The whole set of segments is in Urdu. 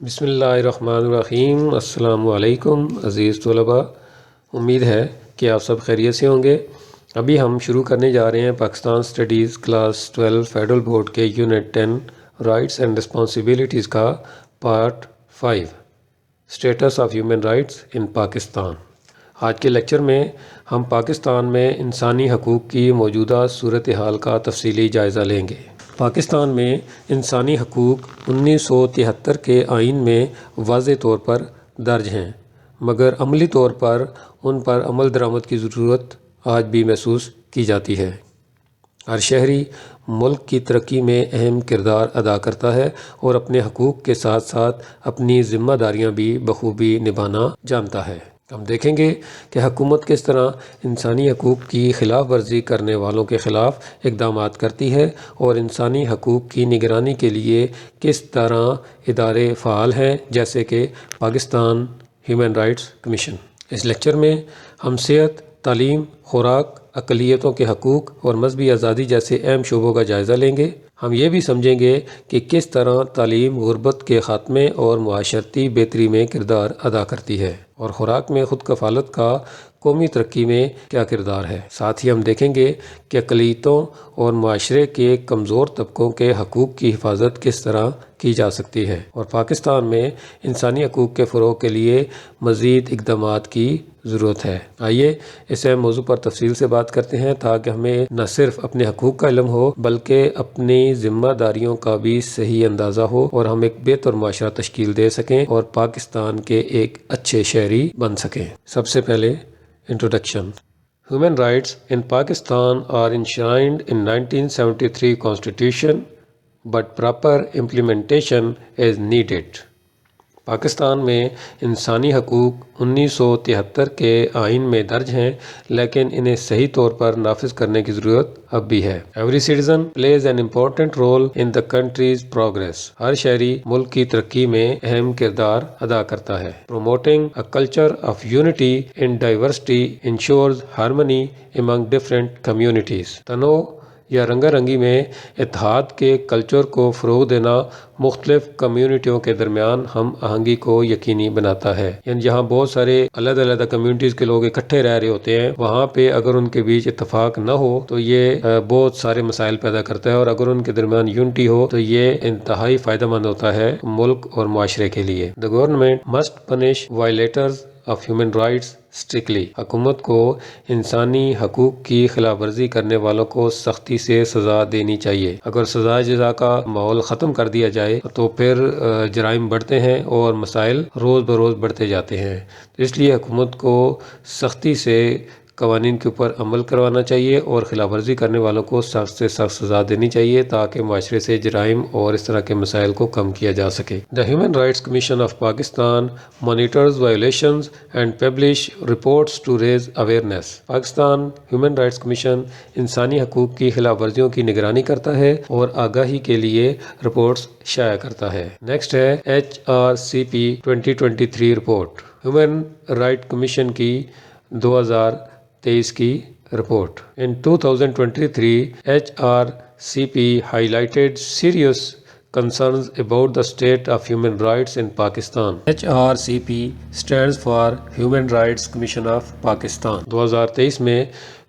بسم اللہ الرحمن الرحیم۔ السلام علیکم عزیز طلباء، امید ہے کہ آپ سب خیریت سے ہوں گے۔ ابھی ہم شروع کرنے جا رہے ہیں Pakistan studies class 12 federal board کے یونٹ 10 رائٹس اینڈ رسپانسبلٹیز کا part 5 status of human rights in Pakistan. آج کے لیکچر میں ہم پاکستان میں انسانی حقوق کی موجودہ صورتحال کا تفصیلی جائزہ لیں گے۔ پاکستان میں انسانی حقوق 1973 کے آئین میں واضح طور پر درج ہیں، مگر عملی طور پر ان پر عمل درآمد کی ضرورت آج بھی محسوس کی جاتی ہے۔ ہر شہری ملک کی ترقی میں اہم کردار ادا کرتا ہے اور اپنے حقوق کے ساتھ ساتھ اپنی ذمہ داریاں بھی بخوبی نبھانا جانتا ہے۔ ہم دیکھیں گے کہ حکومت کس طرح انسانی حقوق کی خلاف ورزی کرنے والوں کے خلاف اقدامات کرتی ہے اور انسانی حقوق کی نگرانی کے لیے کس طرح ادارے فعال ہیں، جیسے کہ پاکستان ہیومن رائٹس کمیشن۔ اس لیکچر میں ہم صحت، تعلیم، خوراک، اقلیتوں کے حقوق اور مذہبی آزادی جیسے اہم شعبوں کا جائزہ لیں گے۔ ہم یہ بھی سمجھیں گے کہ کس طرح تعلیم غربت کے خاتمے اور معاشرتی بہتری میں کردار ادا کرتی ہے، اور خوراک میں خود کفالت کا قومی ترقی میں کیا کردار ہے۔ ساتھ ہی ہم دیکھیں گے کہ اقلیتوں اور معاشرے کے کمزور طبقوں کے حقوق کی حفاظت کس طرح کی جا سکتی ہے، اور پاکستان میں انسانی حقوق کے فروغ کے لیے مزید اقدامات کی ضرورت ہے۔ آئیے اس اہم موضوع پر تفصیل سے بات کرتے ہیں تاکہ ہمیں نہ صرف اپنے حقوق کا علم ہو بلکہ اپنی ذمہ داریوں کا بھی صحیح اندازہ ہو، اور ہم ایک بہتر معاشرہ تشکیل دے سکیں اور پاکستان کے ایک اچھے شہری بن سکیں۔ سب سے پہلے introduction. Human rights in Pakistan are enshrined in 1973 Constitution, but proper implementation is needed۔ Pakistan میں انسانی حقوق 1973 کے آئین میں درج ہیں، لیکن انہیں صحیح طور پر نافذ کرنے کی ضرورت اب بھی ہے۔ Every citizen plays an important role in the country's progress۔ ہر شہری ملک کی ترقی میں اہم کردار ادا کرتا ہے۔ Promoting a culture of unity in diversity ensures harmony among different communities۔ تنوع یا رنگا رنگی میں اتحاد کے کلچر کو فروغ دینا مختلف کمیونٹیوں کے درمیان ہم آہنگی کو یقینی بناتا ہے۔ یعنی جہاں بہت سارے علیحدہ علیحدہ کمیونٹیز کے لوگ اکٹھے رہ رہے ہوتے ہیں، وہاں پہ اگر ان کے بیچ اتفاق نہ ہو تو یہ بہت سارے مسائل پیدا کرتا ہے، اور اگر ان کے درمیان یونٹی ہو تو یہ انتہائی فائدہ مند ہوتا ہے ملک اور معاشرے کے لیے۔ The government must punish violators of human rights strictly۔ حکومت کو انسانی حقوق کی خلاف ورزی کرنے والوں کو سختی سے سزا دینی چاہیے۔ اگر سزا جزا کا ماحول ختم کر دیا جائے تو پھر جرائم بڑھتے ہیں اور مسائل روز بروز بڑھتے جاتے ہیں، اس لیے حکومت کو سختی سے قوانین کے اوپر عمل کروانا چاہیے اور خلاف ورزی کرنے والوں کو سخت سے سخت سزا دینی چاہیے تاکہ معاشرے سے جرائم اور اس طرح کے مسائل کو کم کیا جا سکے۔ The Human Rights Commission of Pakistan monitors violations and publish reports to raise awareness۔ Pakistan human rights commission انسانی حقوق کی خلاف ورزیوں کی نگرانی کرتا ہے اور آگاہی کے لیے رپورٹس شائع کرتا ہے۔ نیکسٹ ہے HRCP 2023 report. Human right commission کی 2023 کی report. In 2023, HRCP highlighted serious concerns about the state of human rights in Pakistan۔ HRCP stands for Human Rights Commission of Pakistan۔ 2023 میں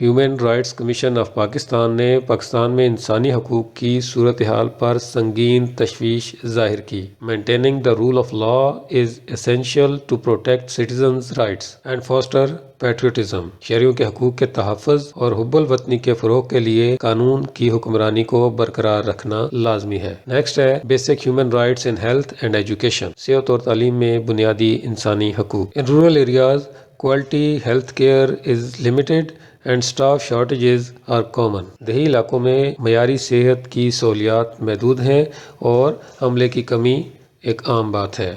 human rights commission of Pakistan نے پاکستان میں انسانی حقوق کی صورتحال پر سنگین تشویش ظاہر کی۔ Maintaining the rule of law is essential to protect citizens' rights and foster patriotism۔ شہریوں کے حقوق کے تحفظ اور حب الوطنی کے فروغ کے لیے قانون کی حکمرانی کو برقرار رکھنا لازمی ہے۔ نیکسٹ ہے basic human rights in health and education. صحت اور تعلیم میں بنیادی انسانی حقوق۔ In rural areas, quality health care is limited and staff shortages are common۔ دیہی علاقوں میں معیاری صحت کی سہولیات محدود ہیں اور عملے کی کمی ایک عام بات ہے۔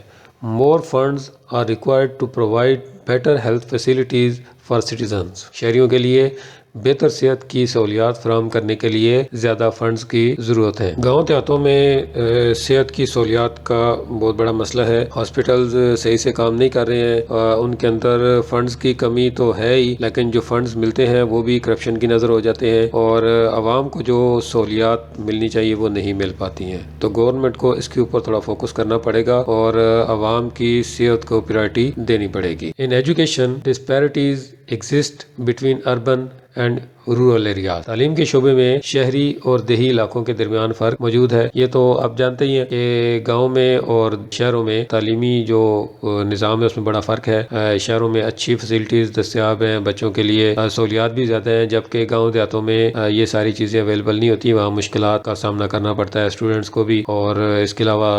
More funds are required to provide better health facilities for citizens۔ شہریوں کے لیے بہتر صحت کی سہولیات فراہم کرنے کے لیے زیادہ فنڈز کی ضرورت ہے۔ گاؤں دیہاتوں میں صحت کی سہولیات کا بہت بڑا مسئلہ ہے۔ ہاسپٹلز صحیح سے کام نہیں کر رہے ہیں، ان کے اندر فنڈز کی کمی تو ہے ہی، لیکن جو فنڈز ملتے ہیں وہ بھی کرپشن کی نظر ہو جاتے ہیں اور عوام کو جو سہولیات ملنی چاہیے وہ نہیں مل پاتی ہیں۔ تو گورنمنٹ کو اس کے اوپر تھوڑا فوکس کرنا پڑے گا اور عوام کی صحت کو پرائرٹی دینی پڑے گی۔ ان education disparities exist between urban and rural areas. تعلیم کے شعبے میں شہری اور دیہی علاقوں کے درمیان فرق موجود ہے۔ یہ تو آپ جانتے ہی ہیں کہ گاؤں میں اور شہروں میں تعلیمی جو نظام ہے اس میں بڑا فرق ہے۔ شہروں میں اچھی فیسلٹیز دستیاب ہیں بچوں کے لیے، سہولیات بھی زیادہ ہیں، جبکہ گاؤں دیہاتوں میں یہ ساری چیزیں اویلیبل نہیں ہوتی، وہاں مشکلات کا سامنا کرنا پڑتا ہے اسٹوڈنٹس کو بھی، اور اس کے علاوہ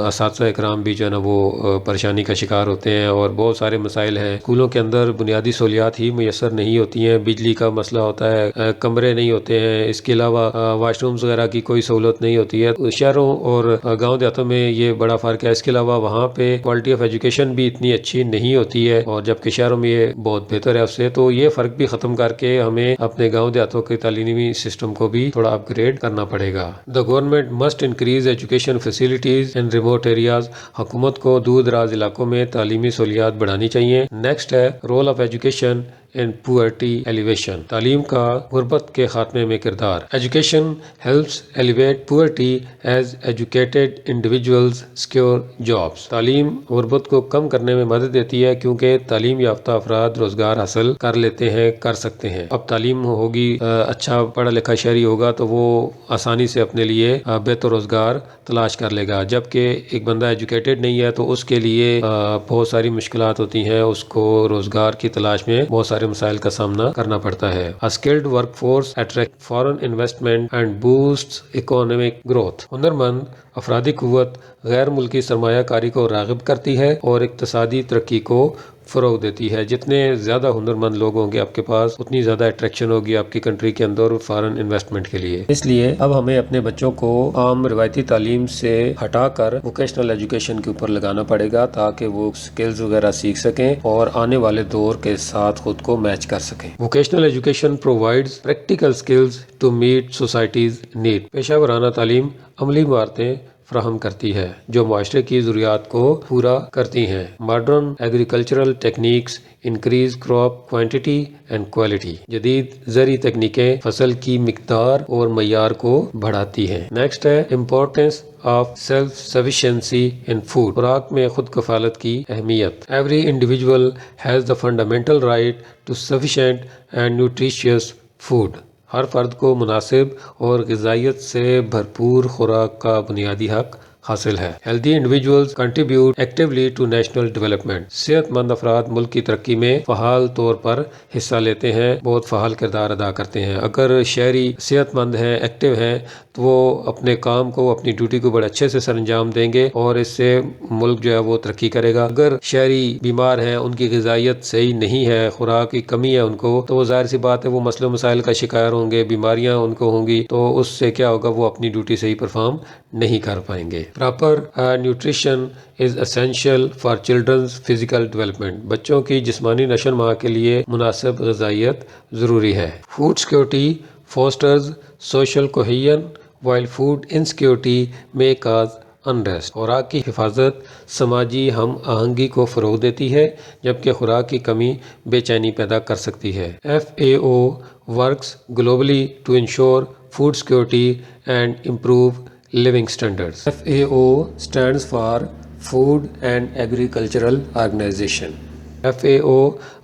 اساتذہ اکرام بھی جو ہے نا وہ پریشانی کا شکار ہوتے ہیں اور بہت سارے مسائل ہیں۔ اسکولوں کے اندر بنیادی سہولیات ہی میسر نہیں ہوتی ہیں، بجلی کا مسئلہ ہوتا ہے، کمرے نہیں ہوتے ہیں، اس کے علاوہ واش رومز وغیرہ کی کوئی سہولت نہیں ہوتی ہے۔ شہروں اور گاؤں دیہاتوں میں یہ بڑا فرق ہے۔ اس کے علاوہ وہاں پہ کوالٹی آف ایجوکیشن بھی اتنی اچھی نہیں ہوتی ہے، اور جبکہ شہروں میں یہ بہت بہتر ہے اس سے۔ تو یہ فرق بھی ختم کر کے ہمیں اپنے گاؤں دیہاتوں کے تعلیمی سسٹم کو بھی تھوڑا اپ گریڈ کرنا پڑے گا۔ The government must increase education facilities in remote areas۔ حکومت کو دور دراز علاقوں میں تعلیمی سہولیات بڑھانی چاہیے۔ نیکسٹ ہے role of education in poverty alleviation۔ تعلیم کا غربت کے خاتمے میں کردار۔ Education helps alleviate poverty as educated individuals secure jobs۔ تعلیم غربت کو کم کرنے میں مدد دیتی ہے کیونکہ تعلیم یافتہ افراد روزگار حاصل کر لیتے ہیں، کر سکتے ہیں۔ اب تعلیم ہوگی، اچھا پڑھا لکھا شہری ہوگا تو وہ آسانی سے اپنے لیے بہتر روزگار تلاش کر لے گا، جبکہ ایک بندہ ایجوکیٹڈ نہیں ہے تو اس کے لیے بہت ساری مشکلات ہوتی ہیں، اس کو روزگار کی تلاش میں بہت سارے مسائل کا سامنا کرنا پڑتا ہے۔ A skilled workforce attracts foreign investment and boosts economic growth۔ ہنرمند افرادی قوت غیر ملکی سرمایہ کاری کو راغب کرتی ہے اور اقتصادی ترقی کو فروغ دیتی ہے۔ جتنے زیادہ ہنرمند لوگ ہوں گے آپ کے پاس، اتنی زیادہ اٹریکشن ہوگی آپ کی کنٹری کے اندر فارن انویسٹمنٹ کے لیے۔ اس لیے اب ہمیں اپنے بچوں کو عام روایتی تعلیم سے ہٹا کر ووکیشنل ایجوکیشن کے اوپر لگانا پڑے گا تاکہ وہ سکلز وغیرہ سیکھ سکیں اور آنے والے دور کے ساتھ خود کو میچ کر سکیں۔ Vocational education provides practical skills to meet societies need. پیشہ ورانہ تعلیم عملی مہارتیں فراہم کرتی ہے جو معاشرے کی ضروریات کو پورا کرتی ہیں۔ Modern agricultural techniques increase crop quantity and quality. جدید زرعی تکنیکیں فصل کی مقدار اور معیار کو بڑھاتی ہیں۔ نیکسٹ ہے importance of self sufficiency in food. خوراک میں خود کفالت کی اہمیت۔ Every individual has the fundamental right to sufficient and nutritious food. ہر فرد کو مناسب اور غذائیت سے بھرپور خوراک کا بنیادی حق حاصل ہے۔ Healthy individuals contribute actually to national development. صحت مند افراد ملک کی ترقی میں فعال طور پر حصہ لیتے ہیں، بہت فعال کردار ادا کرتے ہیں۔ اگر شہری صحت مند ہیں، ایکٹیو ہیں، تو وہ اپنے کام کو، اپنی ڈیوٹی کو بڑے اچھے سے سر انجام دیں گے اور اس سے ملک جو ہے وہ ترقی کرے گا۔ اگر شہری بیمار ہیں، ان کی غذائیت صحیح نہیں ہے، خوراک کی کمی ہے ان کو، تو وہ ظاہر سی بات ہے وہ مسئلے مسائل کا شکار ہوں گے، بیماریاں ان کو ہوں گی، تو اس سے کیا ہوگا، وہ اپنی ڈیوٹی صحیح پرفارم نہیں کر پائیں گے۔ Proper nutrition is essential for children's physical development. بچوں کی جسمانی نشو و نما کے لیے مناسب غذائیت ضروری ہے۔ Food security fosters social cohesion while food insecurity may cause unrest۔ خوراک کی حفاظت سماجی ہم آہنگی کو فروغ دیتی ہے، جبکہ خوراک کی کمی بے چینی پیدا کر سکتی ہے۔ FAO works globally to ensure food security and improve living standards۔ FAO stands for Food and Agricultural Organization۔ FAO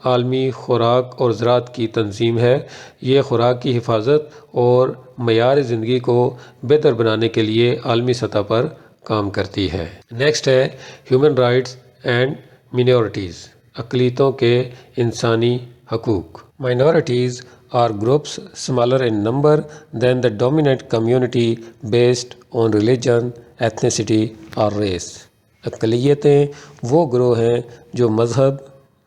عالمی خوراک اور زراعت کی تنظیم ہے۔ یہ خوراک کی حفاظت اور معیار زندگی کو بہتر بنانے کے لیے عالمی سطح پر کام کرتی ہے۔ نیکسٹ ہے ہیومن رائٹس اینڈ مینورٹیز۔ اقلیتوں کے انسانی حقوق۔ Minorities are groups smaller in number than the dominant community based on religion, ethnicity or race۔ اقلیتیں وہ گروہ ہیں جو مذہب،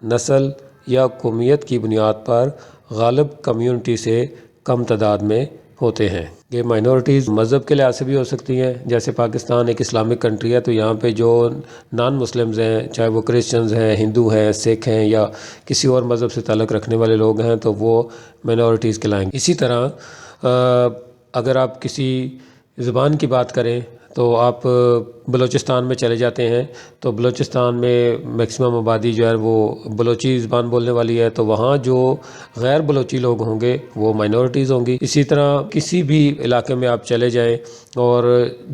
نسل یا قومیت کی بنیاد پر غالب کمیونٹی سے کم تعداد میں ہوتے ہیں۔ یہ مائنورٹیز مذہب کے لحاظ سے بھی ہو سکتی ہیں، جیسے پاکستان ایک اسلامک کنٹری ہے تو یہاں پہ جو نان مسلمز ہیں، چاہے وہ کرسچنز ہیں، ہندو ہیں، سکھ ہیں یا کسی اور مذہب سے تعلق رکھنے والے لوگ ہیں تو وہ مائنورٹیز کہلائیں گے۔ اسی طرح اگر آپ کسی زبان کی بات کریں تو آپ بلوچستان میں چلے جاتے ہیں تو بلوچستان میں میکسیمم آبادی جو ہے وہ بلوچی زبان بولنے والی ہے، تو وہاں جو غیر بلوچی لوگ ہوں گے وہ مائنورٹیز ہوں گی۔ اسی طرح کسی بھی علاقے میں آپ چلے جائیں اور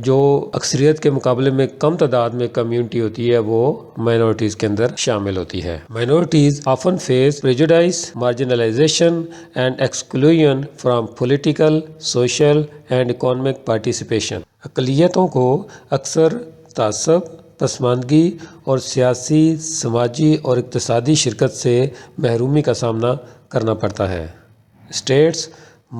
جو اکثریت کے مقابلے میں کم تعداد میں کمیونٹی ہوتی ہے وہ مائنورٹیز کے اندر شامل ہوتی ہے۔ Minorities often face prejudice, marginalization and exclusion from political, social and economic participation. اقلیتوں کو اکثر تعصب، پسماندگی اور سیاسی، سماجی اور اقتصادی شرکت سے محرومی کا سامنا کرنا پڑتا ہے۔ States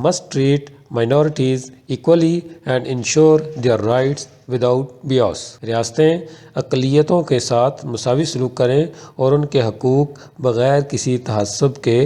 must treat minorities equally and ensure their rights without bias۔ ریاستیں اقلیتوں کے ساتھ مساوی سلوک کریں اور ان کے حقوق بغیر کسی تعصب کے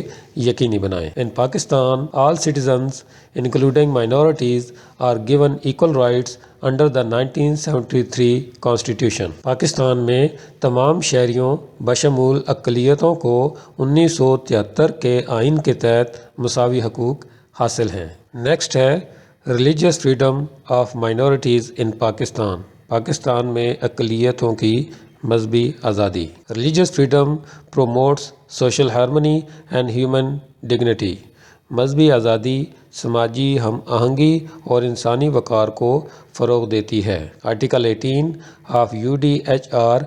یقینی بنائیں۔ In Pakistan, all citizens, including minorities, are given equal rights under the 1973 Constitution۔ Pakistan میں تمام شہریوں بشمول اقلیتوں کو 1973 کے آئین کے تحت مساوی حقوق حاصل ہیں۔ نیکسٹ ہے ریلیجیس فریڈم آف مائنورٹیز ان پاکستان۔ پاکستان میں اقلیتوں کی مذہبی آزادی۔ Religious freedom promotes social harmony and human dignity. مذہبی آزادی سماجی ہم آہنگی اور انسانی وقار کو فروغ دیتی ہے۔ Article 18 of UDHR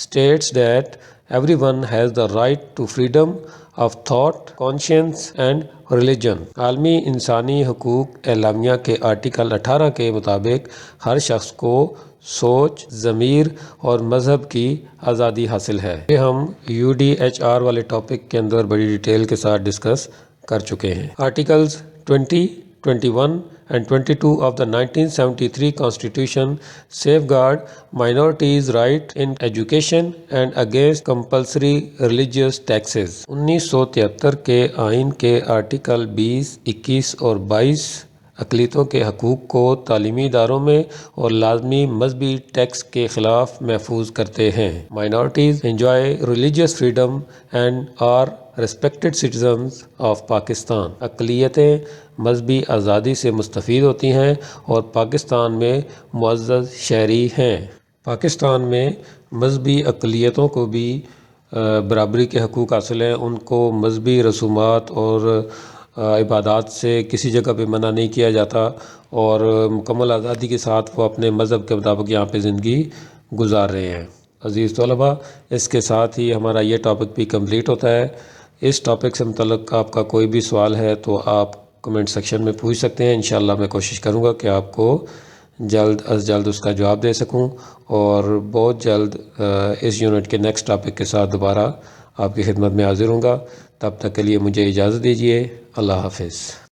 states that everyone has the right to freedom of thought, conscience and religion۔ عالمی انسانی حقوق اعلامیہ کے آرٹیکل 18 کے مطابق ہر شخص کو سوچ، ضمیر اور مذہب کی آزادی حاصل ہے۔ یہ ہم UDHR والے ٹاپک کے اندر بڑی ڈیٹیل کے ساتھ ڈسکس کر چکے ہیں۔ Articles 20, 21 and 22 of the 1973 Constitution safeguard minorities' right in education and against compulsory religious taxes۔ 1973 کے آئین کے آرٹیکل 20, 21 اور 22 اقلیتوں کے حقوق کو تعلیمی اداروں میں اور لازمی مذہبی ٹیکس کے خلاف محفوظ کرتے ہیں۔ Minorities enjoy religious freedom and are respected citizens of Pakistan۔ اقلیتیں مذہبی آزادی سے مستفید ہوتی ہیں اور پاکستان میں معزز شہری ہیں۔ پاکستان میں مذہبی اقلیتوں کو بھی برابری کے حقوق حاصل ہیں۔ ان کو مذہبی رسومات اور عبادات سے کسی جگہ پہ منع نہیں کیا جاتا اور مکمل آزادی کے ساتھ وہ اپنے مذہب کے مطابق یہاں پہ زندگی گزار رہے ہیں۔ عزیز طلباء، اس کے ساتھ ہی ہمارا یہ ٹاپک بھی کمپلیٹ ہوتا ہے۔ اس ٹاپک سے متعلق آپ کا کوئی بھی سوال ہے تو آپ کمنٹ سیکشن میں پوچھ سکتے ہیں۔ انشاءاللہ میں کوشش کروں گا کہ آپ کو جلد از جلد اس کا جواب دے سکوں اور بہت جلد اس یونٹ کے نیکسٹ ٹاپک کے ساتھ دوبارہ آپ کی خدمت میں حاضر ہوں گا۔ تب تک کے لیے مجھے اجازت دیجیے۔ اللہ حافظ۔